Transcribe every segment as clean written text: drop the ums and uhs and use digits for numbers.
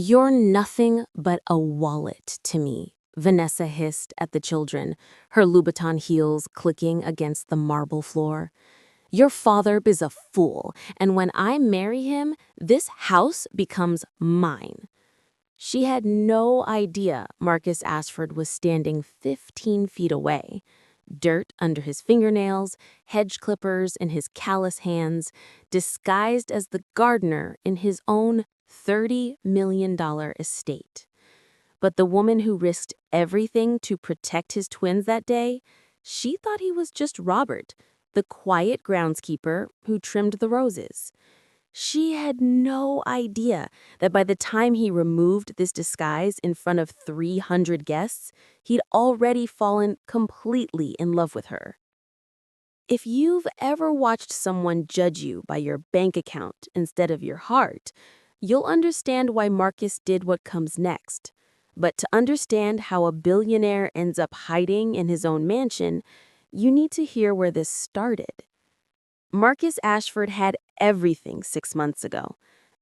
"You're nothing but a wallet to me," Vanessa hissed at the children, her Louboutin heels clicking against the marble floor. "Your father is a fool, and when I marry him, this house becomes mine." She had no idea Marcus Ashford was standing 15 feet away. Dirt under his fingernails, hedge clippers in his callous hands, disguised as the gardener in his own $30 million estate. But the woman who risked everything to protect his twins that day, she thought he was just Robert, the quiet groundskeeper who trimmed the roses. She had no idea that by the time he removed this disguise in front of 300 guests, he'd already fallen completely in love with her. If you've ever watched someone judge you by your bank account instead of your heart, you'll understand why Marcus did what comes next. But to understand how a billionaire ends up hiding in his own mansion, you need to hear where this started. Marcus Ashford had everything 6 months ago.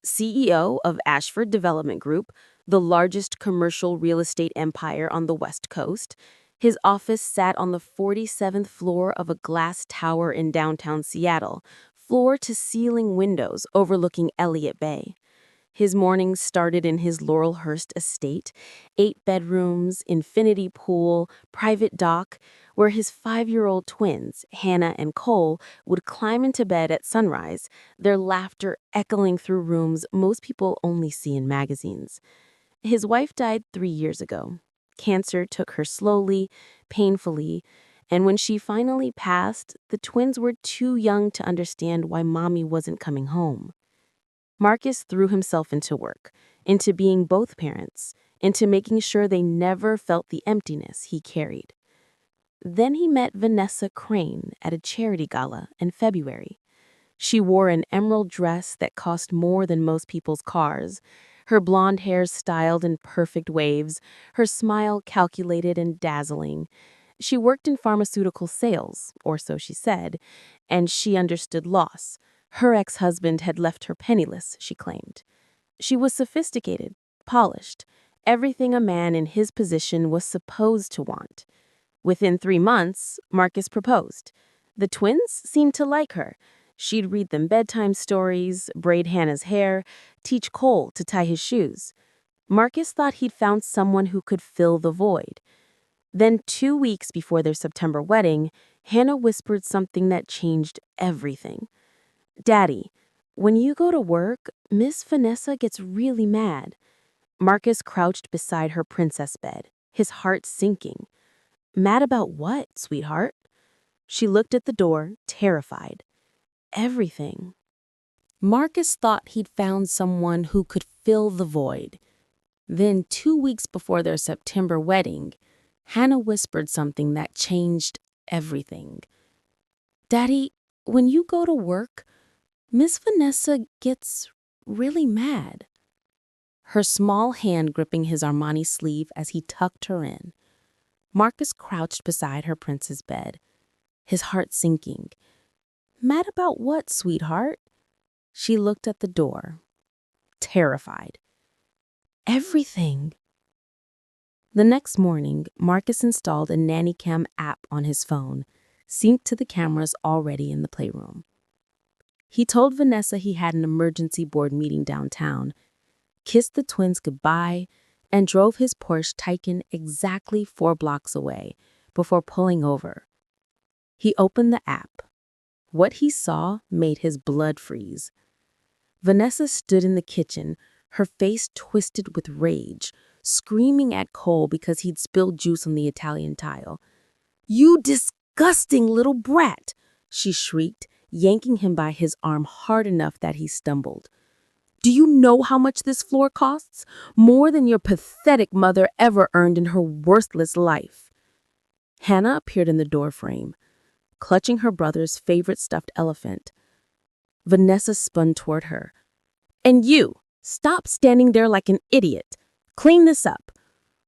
CEO of Ashford Development Group, the largest commercial real estate empire on the West Coast. His office sat on the 47th floor of a glass tower in downtown Seattle, floor-to-ceiling windows overlooking Elliott Bay. His mornings started in his Laurelhurst estate, 8 bedrooms, infinity pool, private dock, where his 5-year-old twins, Hannah and Cole, would climb into bed at sunrise, their laughter echoing through rooms most people only see in magazines. His wife died 3 years ago. Cancer took her slowly, painfully, and when she finally passed, the twins were too young to understand why mommy wasn't coming home. Marcus threw himself into work, into being both parents, into making sure they never felt the emptiness he carried. Then he met Vanessa Crane at a charity gala in February. She wore an emerald dress that cost more than most people's cars, her blonde hair styled in perfect waves, her smile calculated and dazzling. She worked in pharmaceutical sales, or so she said, and she understood loss. Her ex-husband had left her penniless, she claimed. She was sophisticated, polished, everything a man in his position was supposed to want. Within 3 months, Marcus proposed. The twins seemed to like her. She'd read them bedtime stories, braid Hannah's hair, teach Cole to tie his shoes. Marcus thought he'd found someone who could fill the void. Then 2 weeks before their September wedding, Hannah whispered something that changed everything. "Daddy, when you go to work, Miss Vanessa gets really mad." Marcus crouched beside her princess bed, his heart sinking. "Mad about what, sweetheart?" She looked at the door, terrified. "Everything." Marcus thought he'd found someone who could fill the void. Then 2 weeks before their September wedding, Hannah whispered something that changed everything. "Daddy, when you go to work, Miss Vanessa gets really mad." Her small hand gripping his Armani sleeve as he tucked her in. Marcus crouched beside her prince's bed, his heart sinking. "Mad about what, sweetheart?" She looked at the door, terrified. "Everything." The next morning, Marcus installed a nanny cam app on his phone, synced to the cameras already in the playroom. He told Vanessa he had an emergency board meeting downtown, kissed the twins goodbye, and drove his Porsche Taycan exactly 4 blocks away before pulling over. He opened the app. What he saw made his blood freeze. Vanessa stood in the kitchen, her face twisted with rage, screaming at Cole because he'd spilled juice on the Italian tile. "You disgusting little brat!" she shrieked, yanking him by his arm hard enough that he stumbled. "Do you know how much this floor costs? More than your pathetic mother ever earned in her worthless life." Hannah appeared in the doorframe, clutching her brother's favorite stuffed elephant. Vanessa spun toward her. "And you, stop standing there like an idiot. Clean this up.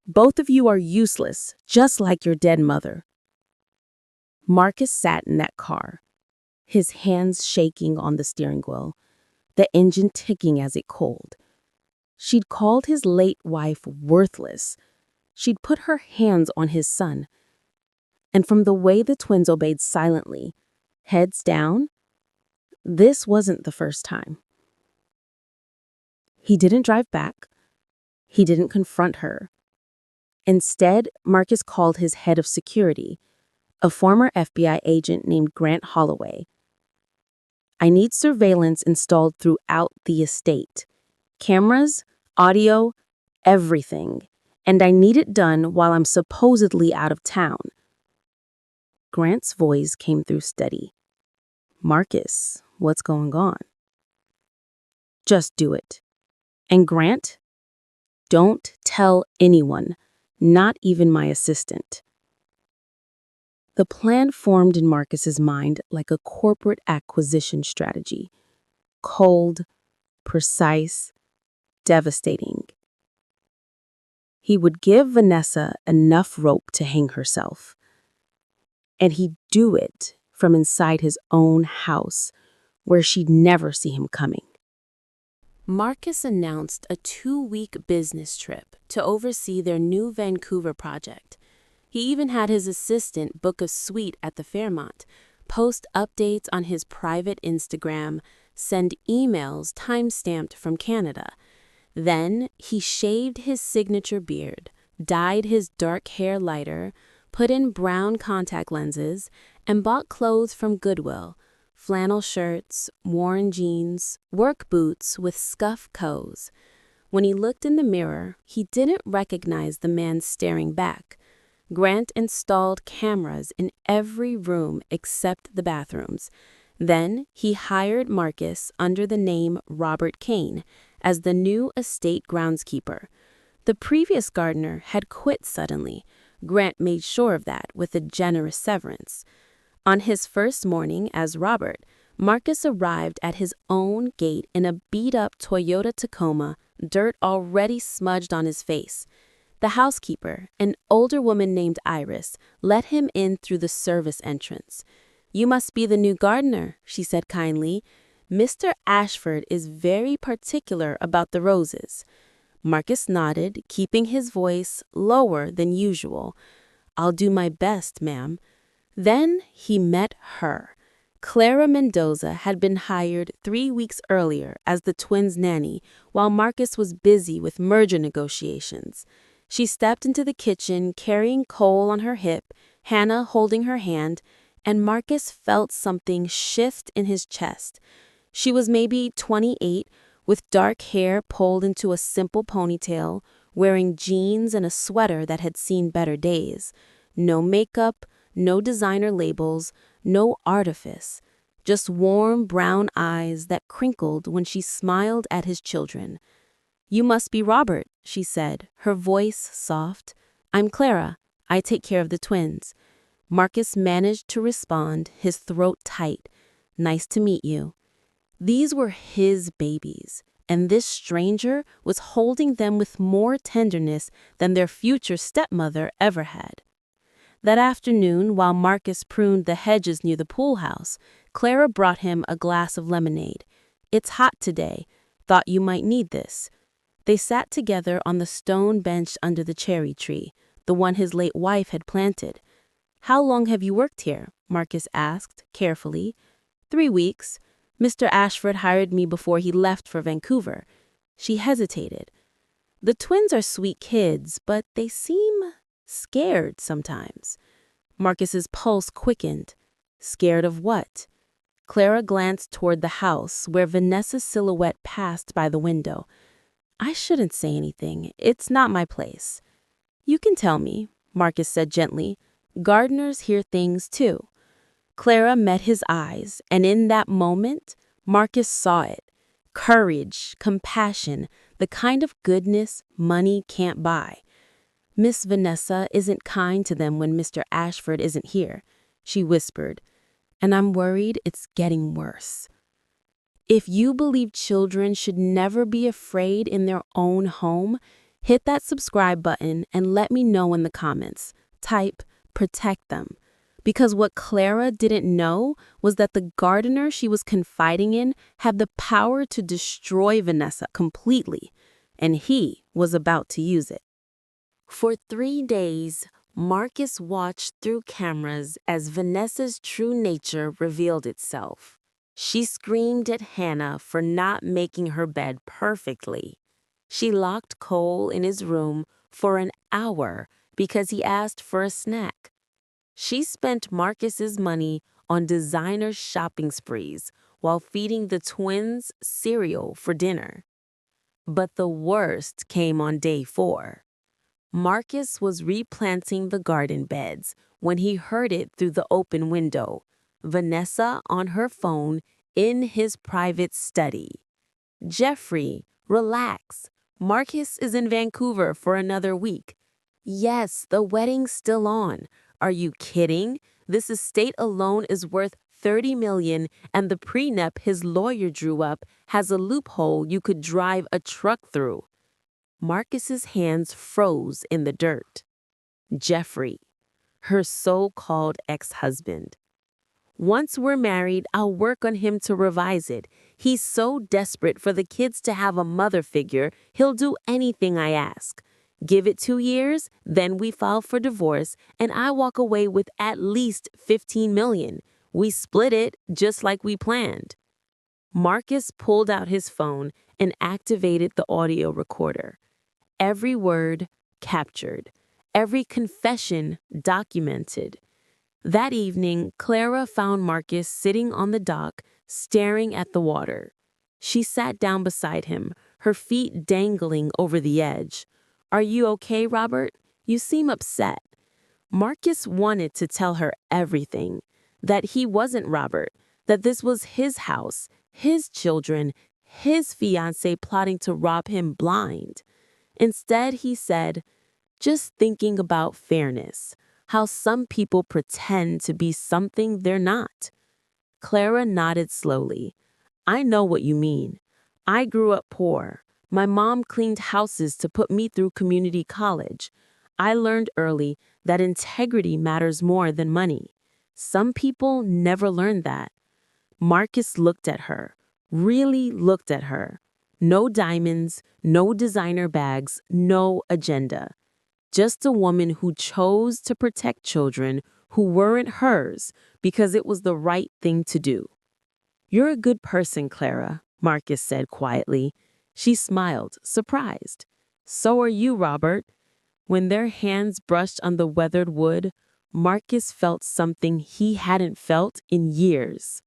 Both of you are useless, just like your dead mother." Marcus sat in that car, his hands shaking on the steering wheel, the engine ticking as it cooled. She'd called his late wife worthless. She'd put her hands on his son. And from the way the twins obeyed silently, heads down, this wasn't the first time. He didn't drive back. He didn't confront her. Instead, Marcus called his head of security, a former FBI agent named Grant Holloway. I need surveillance installed throughout the estate. Cameras, audio, everything. And I need it done while I'm supposedly out of town. Grant's voice came through steady. Marcus, what's going on? Just do it. And Grant, don't tell anyone, not even my assistant. The plan formed in Marcus's mind like a corporate acquisition strategy. Cold, precise, devastating. He would give Vanessa enough rope to hang herself. And he'd do it from inside his own house, where she'd never see him coming. Marcus announced a 2-week business trip to oversee their new Vancouver project. He even had his assistant book a suite at the Fairmont, post updates on his private Instagram, send emails time-stamped from Canada. Then he shaved his signature beard, dyed his dark hair lighter, put in brown contact lenses, and bought clothes from Goodwill. Flannel shirts, worn jeans, work boots with scuff toes. When he looked in the mirror, he didn't recognize the man staring back. Grant installed cameras in every room except the bathrooms. Then he hired Marcus under the name Robert Kane as the new estate groundskeeper. The previous gardener had quit suddenly. Grant made sure of that with a generous severance. On his first morning as Robert, Marcus arrived at his own gate in a beat-up Toyota Tacoma, dirt already smudged on his face. The housekeeper, an older woman named Iris, let him in through the service entrance. "You must be the new gardener," she said kindly. "Mr. Ashford is very particular about the roses." Marcus nodded, keeping his voice lower than usual. "I'll do my best, ma'am." Then he met her. Clara Mendoza had been hired 3 weeks earlier as the twins' nanny, while Marcus was busy with merger negotiations. She stepped into the kitchen carrying Cole on her hip, Hannah holding her hand, and Marcus felt something shift in his chest. She was maybe 28, with dark hair pulled into a simple ponytail, wearing jeans and a sweater that had seen better days. No makeup, no designer labels, no artifice. Just warm brown eyes that crinkled when she smiled at his children. "You must be Robert," she said, her voice soft. "I'm Clara. I take care of the twins." Marcus managed to respond, his throat tight. "Nice to meet you." These were his babies, and this stranger was holding them with more tenderness than their future stepmother ever had. That afternoon, while Marcus pruned the hedges near the pool house, Clara brought him a glass of lemonade. "It's hot today. Thought you might need this." They sat together on the stone bench under the cherry tree, the one his late wife had planted. "How long have you worked here?" Marcus asked, carefully. 3 weeks. Mr. Ashford hired me before he left for Vancouver." She hesitated. "The twins are sweet kids, but they seem scared sometimes." Marcus's pulse quickened. Scared of what? Clara glanced toward the house, where Vanessa's silhouette passed by the window. "I shouldn't say anything. It's not my place." "You can tell me," Marcus said gently. "Gardeners hear things too." Clara met his eyes, and in that moment, Marcus saw it. Courage, compassion, the kind of goodness money can't buy. "Miss Vanessa isn't kind to them when Mr. Ashford isn't here," she whispered, "and I'm worried it's getting worse." If you believe children should never be afraid in their own home, hit that subscribe button and let me know in the comments. Type, "protect them." Because what Clara didn't know was that the gardener she was confiding in had the power to destroy Vanessa completely. and he was about to use it. For 3 days, Marcus watched through cameras as Vanessa's true nature revealed itself. She screamed at Hannah for not making her bed perfectly. She locked Cole in his room for an hour because he asked for a snack. She spent Marcus's money on designer shopping sprees while feeding the twins cereal for dinner. But the worst came on day 4. Marcus was replanting the garden beds when he heard it through the open window. Vanessa on her phone in his private study. "Jeffrey, relax. Marcus is in Vancouver for another week." "Yes, the wedding's still on. Are you kidding? This estate alone is worth $30 million, and the prenup his lawyer drew up has a loophole you could drive a truck through." Marcus's hands froze in the dirt. Jeffrey, her so-called ex-husband. "Once we're married, I'll work on him to revise it. He's so desperate for the kids to have a mother figure, he'll do anything I ask. Give it 2 years, then we file for divorce, and I walk away with at least $15 million. We split it just like we planned." Marcus pulled out his phone and activated the audio recorder. Every word captured, every confession documented. That evening, Clara found Marcus sitting on the dock, staring at the water. She sat down beside him, her feet dangling over the edge. "Are you okay, Robert? You seem upset." Marcus wanted to tell her everything, that he wasn't Robert, that this was his house, his children, his fiancée plotting to rob him blind. Instead, he said, "Just thinking about fairness, how some people pretend to be something they're not." Clara nodded slowly. "I know what you mean. I grew up poor. My mom cleaned houses to put me through community college. I learned early that integrity matters more than money. Some people never learn that." Marcus looked at her, really looked at her. No diamonds, no designer bags, no agenda. Just a woman who chose to protect children who weren't hers because it was the right thing to do. "You're a good person, Clara," Marcus said quietly. She smiled, surprised. "So are you, Robert." When their hands brushed on the weathered wood, Marcus felt something he hadn't felt in years.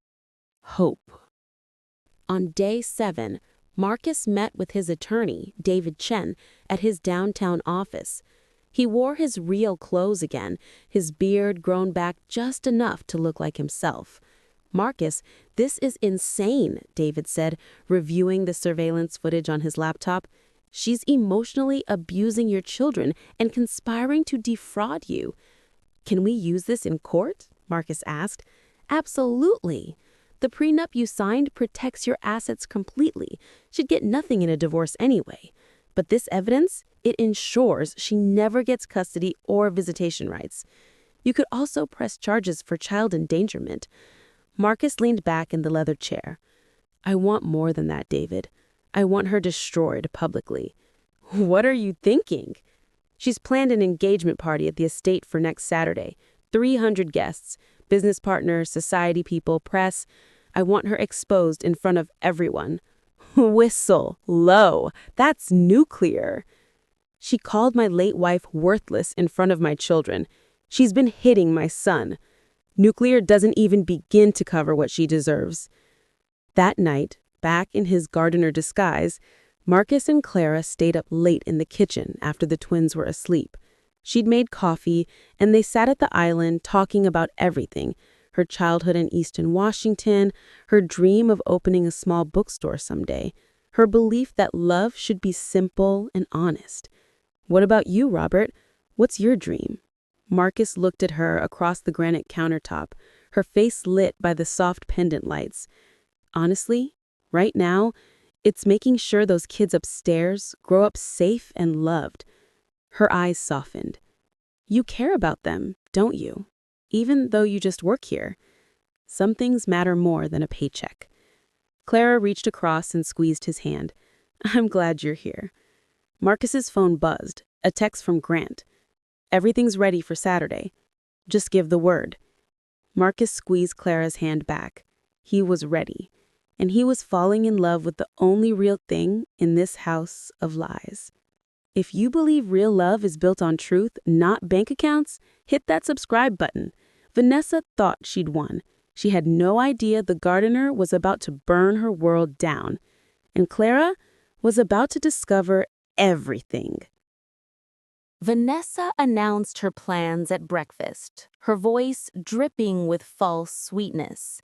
Hope. On day 7, Marcus met with his attorney, David Chen, at his downtown office. He wore his real clothes again, his beard grown back just enough to look like himself. "Marcus, this is insane," David said, reviewing the surveillance footage on his laptop. "She's emotionally abusing your children and conspiring to defraud you." "Can we use this in court?" Marcus asked. "Absolutely. The prenup you signed protects your assets completely. She'd get nothing in a divorce anyway. But this evidence, it ensures she never gets custody or visitation rights. You could also press charges for child endangerment." Marcus leaned back in the leather chair. "I want more than that, David. I want her destroyed publicly." "What are you thinking?" "She's planned an engagement party at the estate for next Saturday. 300 guests, business partners, society people, press. I want her exposed in front of everyone." Whistle low. That's nuclear. "She called my late wife worthless in front of my children. She's been hitting my son. Nuclear doesn't even begin to cover what she deserves." That night, back in his gardener disguise, Marcus and Clara stayed up late in the kitchen after the twins were asleep. She'd made coffee, and they sat at the island talking about everything: her childhood in Easton, Washington, her dream of opening a small bookstore someday, her belief that love should be simple and honest. "What about you, Robert? What's your dream?" Marcus looked at her across the granite countertop, her face lit by the soft pendant lights. "Honestly, right now, it's making sure those kids upstairs grow up safe and loved." Her eyes softened. "You care about them, don't you? Even though you just work here. Some things matter more than a paycheck." Clara reached across and squeezed his hand. "I'm glad you're here." Marcus's phone buzzed, a text from Grant. "Everything's ready for Saturday. Just give the word." Marcus squeezed Clara's hand back. He was ready, and he was falling in love with the only real thing in this house of lies. If you believe real love is built on truth, not bank accounts, hit that subscribe button. Vanessa thought she'd won. She had no idea the gardener was about to burn her world down, and Clara was about to discover everything. Vanessa announced her plans at breakfast, her voice dripping with false sweetness.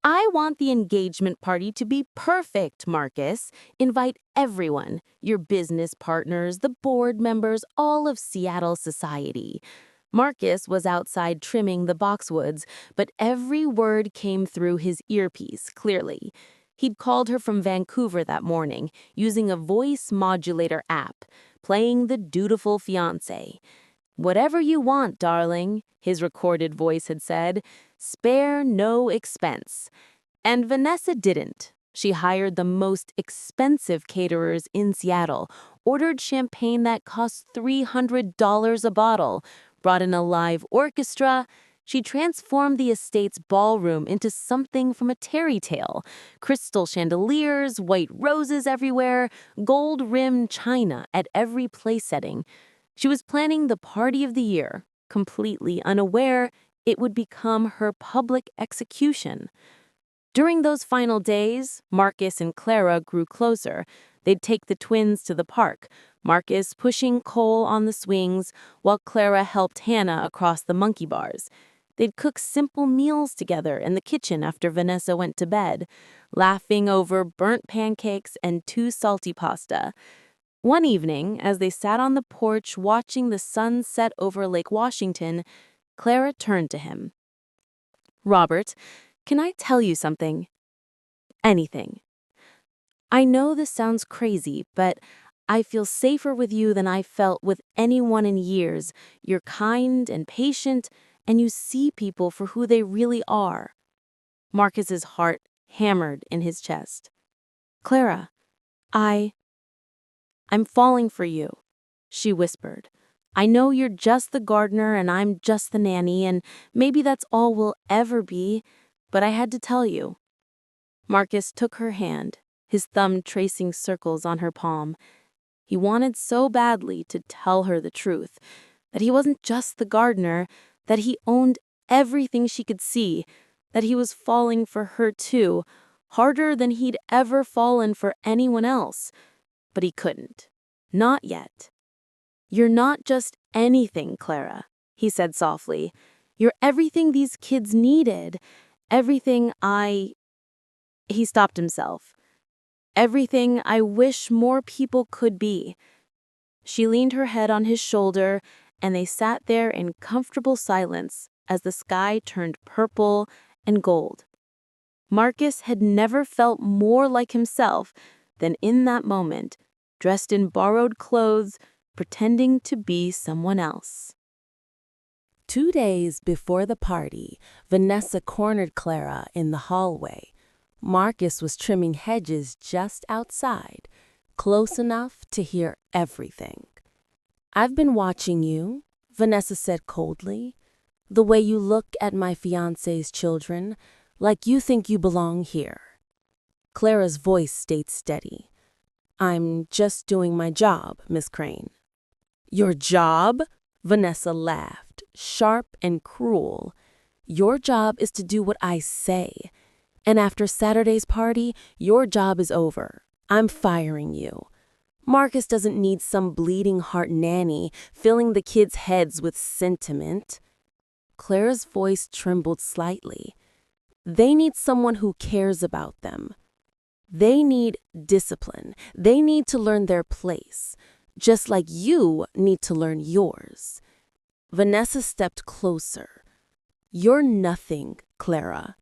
"I want the engagement party to be perfect, Marcus. Invite everyone, your business partners, the board members, all of Seattle society." Marcus was outside trimming the boxwoods, but every word came through his earpiece clearly. He'd called her from Vancouver that morning, using a voice modulator app, playing the dutiful Fiancée. "Whatever you want, darling," his recorded voice had said. "Spare no expense." And Vanessa didn't. She hired the most expensive caterers in Seattle, ordered champagne that cost $300 a bottle, brought in a live orchestra. She transformed the estate's ballroom into something from a fairy tale. Crystal chandeliers, white roses everywhere, gold-rimmed china at every place setting. She was planning the party of the year, completely unaware it would become her public execution. During those final days, Marcus and Clara grew closer. They'd take the twins to the park, Marcus pushing Cole on the swings, while Clara helped Hannah across the monkey bars. They'd cook simple meals together in the kitchen after Vanessa went to bed, laughing over burnt pancakes and too salty pasta. One evening, as they sat on the porch watching the sun set over Lake Washington, Clara turned to him. "Robert, can I tell you something? Anything. I know this sounds crazy, but I feel safer with you than I felt with anyone in years. You're kind and patient, and you see people for who they really are." Marcus's heart hammered in his chest. "Clara, I'm falling for you," she whispered. "I know you're just the gardener and I'm just the nanny, and maybe that's all we'll ever be, but I had to tell you." Marcus took her hand, his thumb tracing circles on her palm. He wanted so badly to tell her the truth, that he wasn't just the gardener, that he owned everything she could see, that he was falling for her too, harder than he'd ever fallen for anyone else. But he couldn't. Not yet. "You're not just anything, Clara," he said softly. "You're everything these kids needed. Everything He stopped himself. "Everything I wish more people could be." She leaned her head on his shoulder, and they sat there in comfortable silence as the sky turned purple and gold. Marcus had never felt more like himself than in that moment, dressed in borrowed clothes, pretending to be someone else. 2 days before the party, Vanessa cornered Clara in the hallway. Marcus was trimming hedges just outside, close enough to hear everything. "I've been watching you," Vanessa said coldly. "The way you look at my fiancé's children, like you think you belong here." Clara's voice stayed steady. "I'm just doing my job, Miss Crane." "Your job?" Vanessa laughed, sharp and cruel. "Your job is to do what I say. And after Saturday's party, your job is over. I'm firing you. Marcus doesn't need some bleeding heart nanny filling the kids' heads with sentiment." Clara's voice trembled slightly. "They need someone who cares about them. They need discipline. They need to learn their place, just like you need to learn yours." Vanessa stepped closer. "You're nothing, Clara.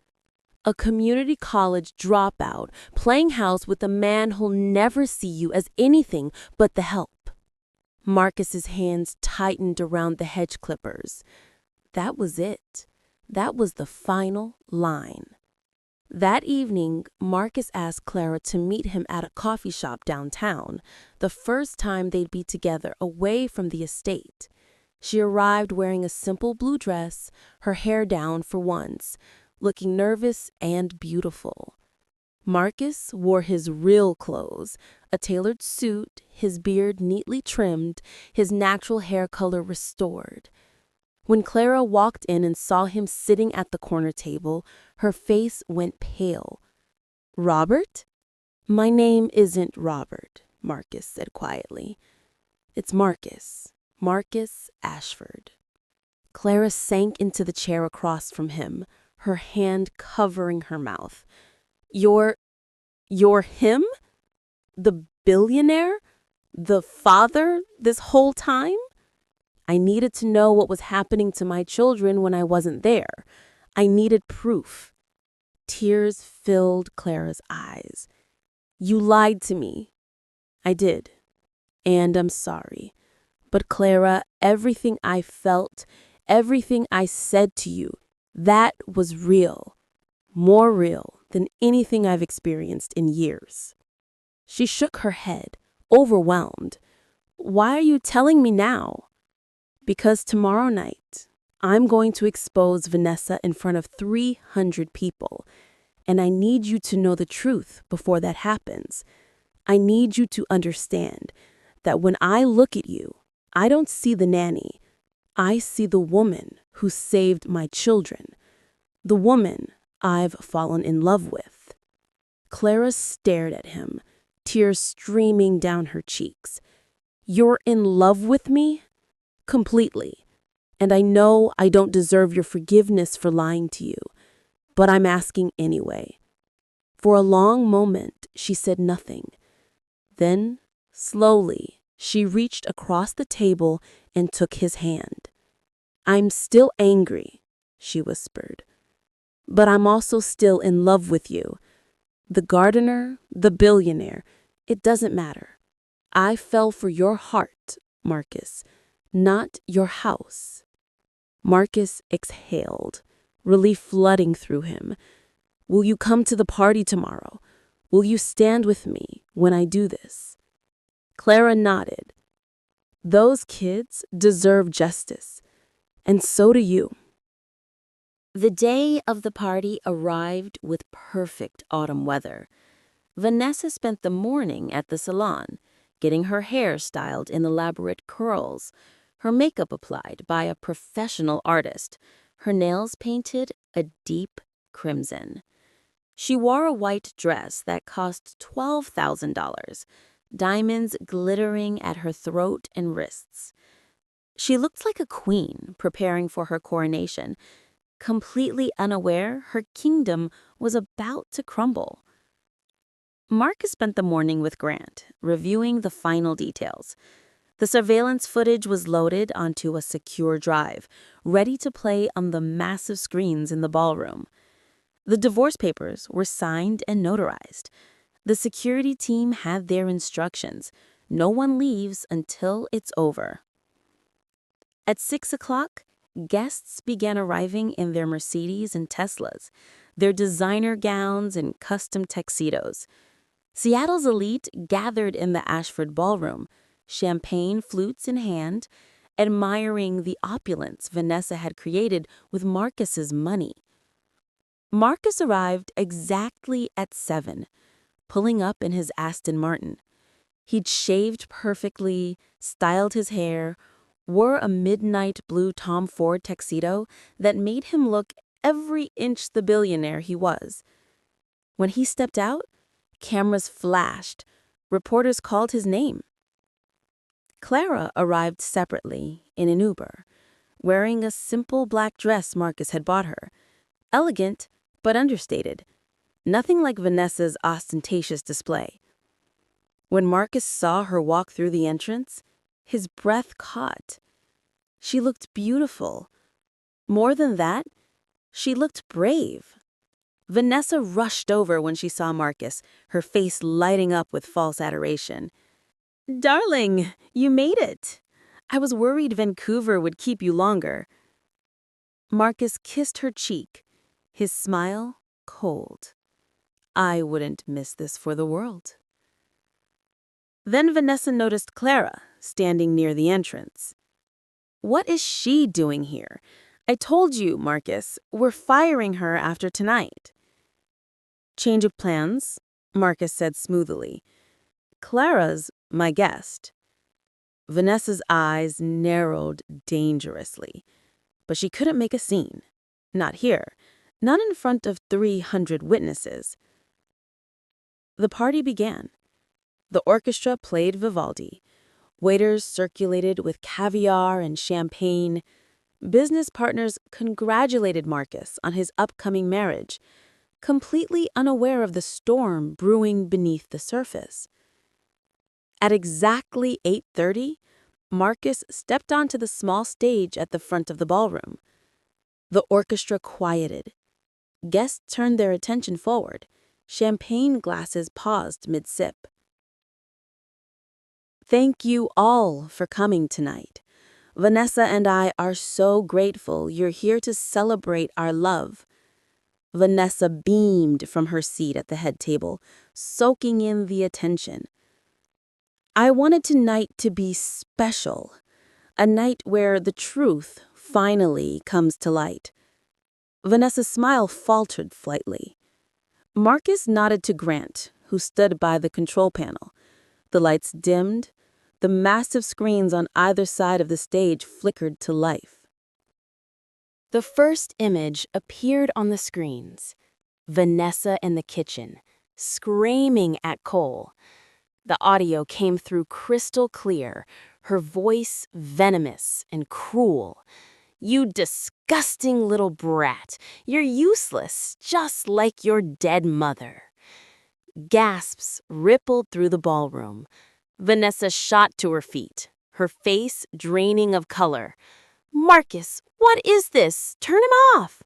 A community college dropout, playing house with a man who'll never see you as anything but the help." Marcus's hands tightened around the hedge clippers. That was it. That was the final line. That evening, Marcus asked Clara to meet him at a coffee shop downtown, the first time they'd be together away from the estate. She arrived wearing a simple blue dress, her hair down for once, looking nervous and beautiful. Marcus wore his real clothes, a tailored suit, his beard neatly trimmed, his natural hair color restored. When Clara walked in and saw him sitting at the corner table, her face went pale. "Robert?" "My name isn't Robert," Marcus said quietly. "It's Marcus. Marcus Ashford." Clara sank into the chair across from him, her hand covering her mouth. You're him? The billionaire? The father this whole time?" "I needed to know what was happening to my children when I wasn't there. I needed proof." Tears filled Clara's eyes. "You lied to me." "I did. And I'm sorry. But Clara, everything I felt, everything I said to you, that was real. More real than anything I've experienced in years." She shook her head, overwhelmed. "Why are you telling me now?" "Because tomorrow night, I'm going to expose Vanessa in front of 300 people, and I need you to know the truth before that happens. I need you to understand that when I look at you, I don't see the nanny. I see the woman who saved my children, the woman I've fallen in love with." Clara stared at him, tears streaming down her cheeks. "You're in love with me?" "Completely. And I know I don't deserve your forgiveness for lying to you, but I'm asking anyway." For a long moment, she said nothing. Then, slowly, she reached across the table and took his hand. "I'm still angry," she whispered, "but I'm also still in love with you. The gardener, the billionaire, it doesn't matter. I fell for your heart, Marcus, not your house." Marcus exhaled, relief flooding through him. "Will you come to the party tomorrow? Will you stand with me when I do this?" Clara nodded. "Those kids deserve justice, and so do you." The day of the party arrived with perfect autumn weather. Vanessa spent the morning at the salon, getting her hair styled in elaborate curls, her makeup applied by a professional artist, her nails painted a deep crimson. She wore a white dress that cost $12,000, diamonds glittering at her throat and wrists. She looked like a queen preparing for her coronation, completely unaware her kingdom was about to crumble. Marcus spent the morning with Grant, reviewing the final details. The surveillance footage was loaded onto a secure drive, ready to play on the massive screens in the ballroom. The divorce papers were signed and notarized. The security team had their instructions. No one leaves until it's over. At 6 o'clock, guests began arriving in their Mercedes and Teslas, their designer gowns and custom tuxedos. Seattle's elite gathered in the Ashford ballroom, champagne flutes in hand, admiring the opulence Vanessa had created with Marcus's money. Marcus arrived exactly at 7, pulling up in his Aston Martin. He'd shaved perfectly, styled his hair, wore a midnight blue Tom Ford tuxedo that made him look every inch the billionaire he was. When he stepped out, cameras flashed. Reporters called his name. Clara arrived separately in an Uber, wearing a simple black dress Marcus had bought her. Elegant, but understated. Nothing like Vanessa's ostentatious display. When Marcus saw her walk through the entrance, his breath caught. She looked beautiful. More than that, she looked brave. Vanessa rushed over when she saw Marcus, her face lighting up with false adoration. "Darling, you made it. I was worried Vancouver would keep you longer." Marcus kissed her cheek, his smile cold. I wouldn't miss this for the world. Then Vanessa noticed Clara, standing near the entrance. What is she doing here? I told you, Marcus, we're firing her after tonight. Change of plans, Marcus said smoothly. Clara's my guest. Vanessa's eyes narrowed dangerously, but she couldn't make a scene. Not here, not in front of 300 witnesses. The party began. The orchestra played Vivaldi. Waiters circulated with caviar and champagne. Business partners congratulated Marcus on his upcoming marriage, completely unaware of the storm brewing beneath the surface. At exactly 8:30, Marcus stepped onto the small stage at the front of the ballroom. The orchestra quieted. Guests turned their attention forward. Champagne glasses paused mid-sip. Thank you all for coming tonight. Vanessa and I are so grateful you're here to celebrate our love. Vanessa beamed from her seat at the head table, soaking in the attention. I wanted tonight to be special, a night where the truth finally comes to light. Vanessa's smile faltered slightly. Marcus nodded to Grant, who stood by the control panel. The lights dimmed. The massive screens on either side of the stage flickered to life. The first image appeared on the screens. Vanessa in the kitchen, screaming at Cole. The audio came through crystal clear, her voice venomous and cruel. You disgusting little brat. You're useless, just like your dead mother. Gasps rippled through the ballroom. Vanessa shot to her feet, her face draining of color. Marcus, what is this? Turn him off.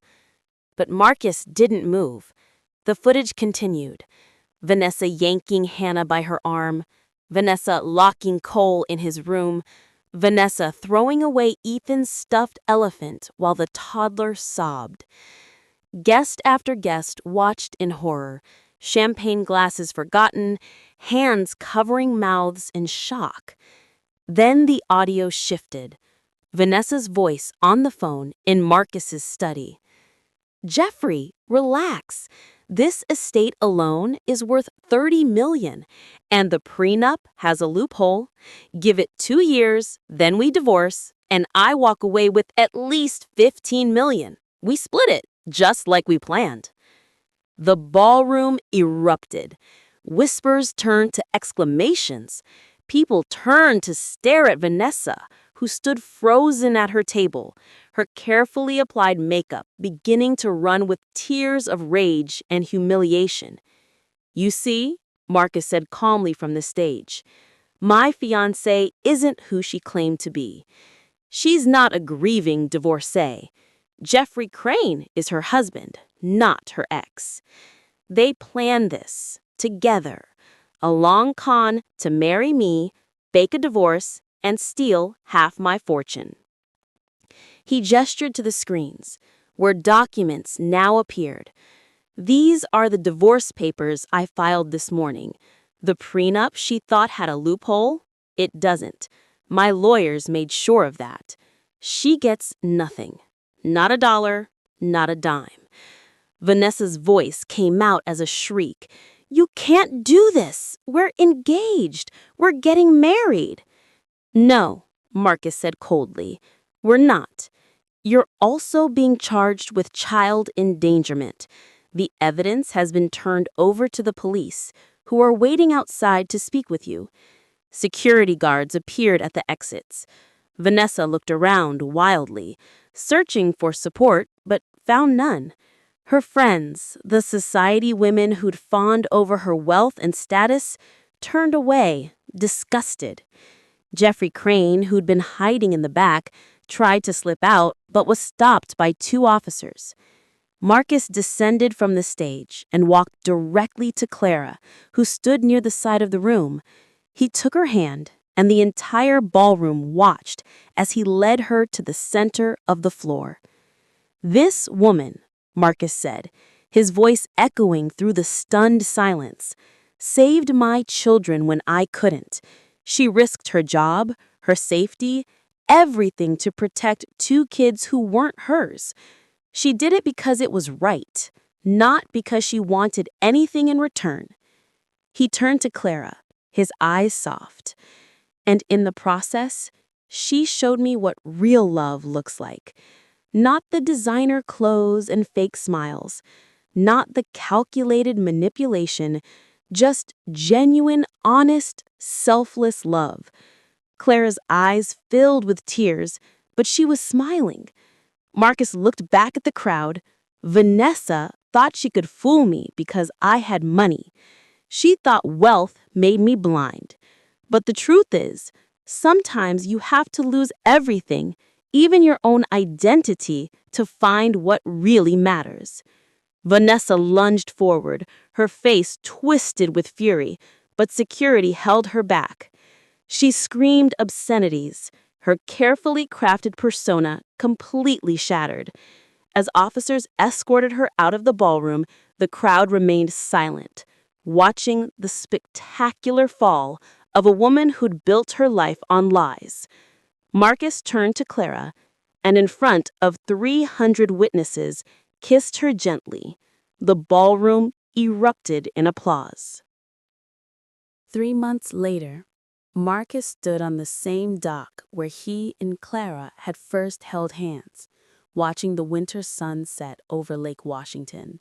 But Marcus didn't move. The footage continued. Vanessa yanking Hannah by her arm, Vanessa locking Cole in his room, Vanessa throwing away Ethan's stuffed elephant while the toddler sobbed. Guest after guest watched in horror, champagne glasses forgotten, hands covering mouths in shock. Then the audio shifted. Vanessa's voice on the phone in Marcus's study. Jeffrey, relax. This estate alone is worth $30 million, and the prenup has a loophole. Give it 2 years, then we divorce, and I walk away with at least $15 million. We split it, just like we planned. The ballroom erupted. Whispers turned to exclamations. People turned to stare at Vanessa, who stood frozen at her table, her carefully applied makeup beginning to run with tears of rage and humiliation. You see, Marcus said calmly from the stage, my fiancée isn't who she claimed to be. She's not a grieving divorcee. Jeffrey Crane is her husband, not her ex. They planned this, together, a long con to marry me, bake a divorce, and steal half my fortune. He gestured to the screens, where documents now appeared. These are the divorce papers I filed this morning. The prenup she thought had a loophole? It doesn't. My lawyers made sure of that. She gets nothing. Not a dollar, not a dime. Vanessa's voice came out as a shriek. You can't do this. We're engaged. We're getting married. No, Marcus said coldly. We're not. You're also being charged with child endangerment. The evidence has been turned over to the police, who are waiting outside to speak with you. Security guards appeared at the exits. Vanessa looked around wildly, searching for support, but found none. Her friends, the society women who'd fawned over her wealth and status, turned away, disgusted. Jeffrey Crane, who'd been hiding in the back, tried to slip out, but was stopped by 2 officers. Marcus descended from the stage and walked directly to Clara, who stood near the side of the room. He took her hand, and the entire ballroom watched as he led her to the center of the floor. This woman, Marcus said, his voice echoing through the stunned silence. Saved my children when I couldn't. She risked her job, her safety, everything to protect two kids who weren't hers. She did it because it was right, not because she wanted anything in return. He turned to Clara, his eyes soft. And in the process, she showed me what real love looks like. Not the designer clothes and fake smiles, not the calculated manipulation, just genuine, honest, selfless love. Clara's eyes filled with tears, but she was smiling. Marcus looked back at the crowd. Vanessa thought she could fool me because I had money. She thought wealth made me blind. But the truth is, sometimes you have to lose everything, even your own identity, to find what really matters. Vanessa lunged forward, her face twisted with fury, but security held her back. She screamed obscenities, her carefully crafted persona completely shattered. As officers escorted her out of the ballroom, the crowd remained silent, watching the spectacular fall of a woman who'd built her life on lies. Marcus turned to Clara, and in front of 300 witnesses, kissed her gently. The ballroom erupted in applause. 3 months later, Marcus stood on the same dock where he and Clara had first held hands, watching the winter sun set over Lake Washington.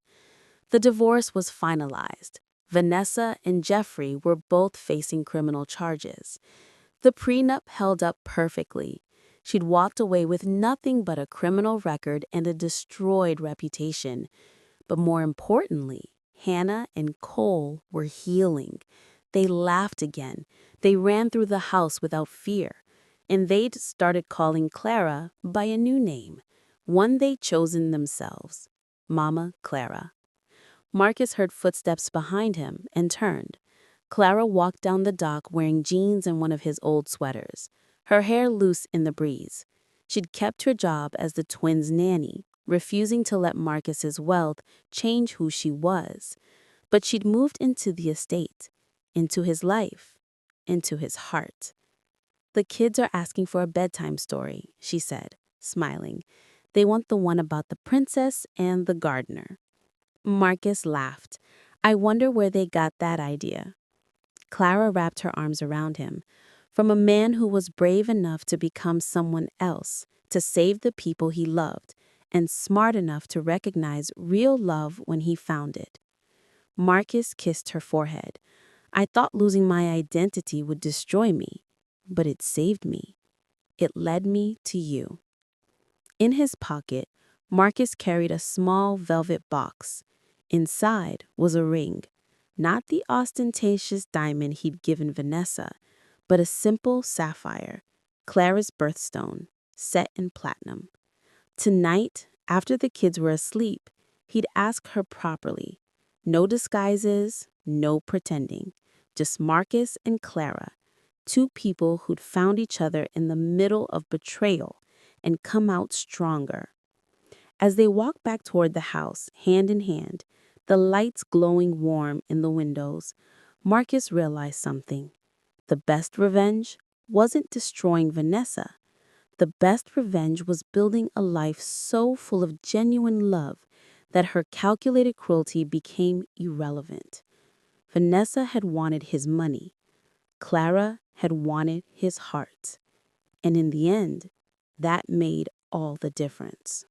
The divorce was finalized. Vanessa and Jeffrey were both facing criminal charges. The prenup held up perfectly. She'd walked away with nothing but a criminal record and a destroyed reputation. But more importantly, Hannah and Cole were healing. They laughed again. They ran through the house without fear. And they'd started calling Clara by a new name, one they'd chosen themselves, Mama Clara. Marcus heard footsteps behind him and turned. Clara walked down the dock wearing jeans and one of his old sweaters, her hair loose in the breeze. She'd kept her job as the twins' nanny, refusing to let Marcus's wealth change who she was. But she'd moved into the estate, into his life, into his heart. "The kids are asking for a bedtime story," she said, smiling. "They want the one about the princess and the gardener." Marcus laughed. "I wonder where they got that idea." Clara wrapped her arms around him. From a man who was brave enough to become someone else, to save the people he loved, and smart enough to recognize real love when he found it. Marcus kissed her forehead. "I thought losing my identity would destroy me, but it saved me. It led me to you." In his pocket, Marcus carried a small velvet box. Inside was a ring, not the ostentatious diamond he'd given Vanessa, but a simple sapphire, Clara's birthstone, set in platinum. Tonight, after the kids were asleep, he'd ask her properly. No disguises, no pretending. Just Marcus and Clara, two people who'd found each other in the middle of betrayal and come out stronger. As they walked back toward the house, hand in hand, the lights glowing warm in the windows, Marcus realized something. The best revenge wasn't destroying Vanessa. The best revenge was building a life so full of genuine love that her calculated cruelty became irrelevant. Vanessa had wanted his money. Clara had wanted his heart. And in the end, that made all the difference.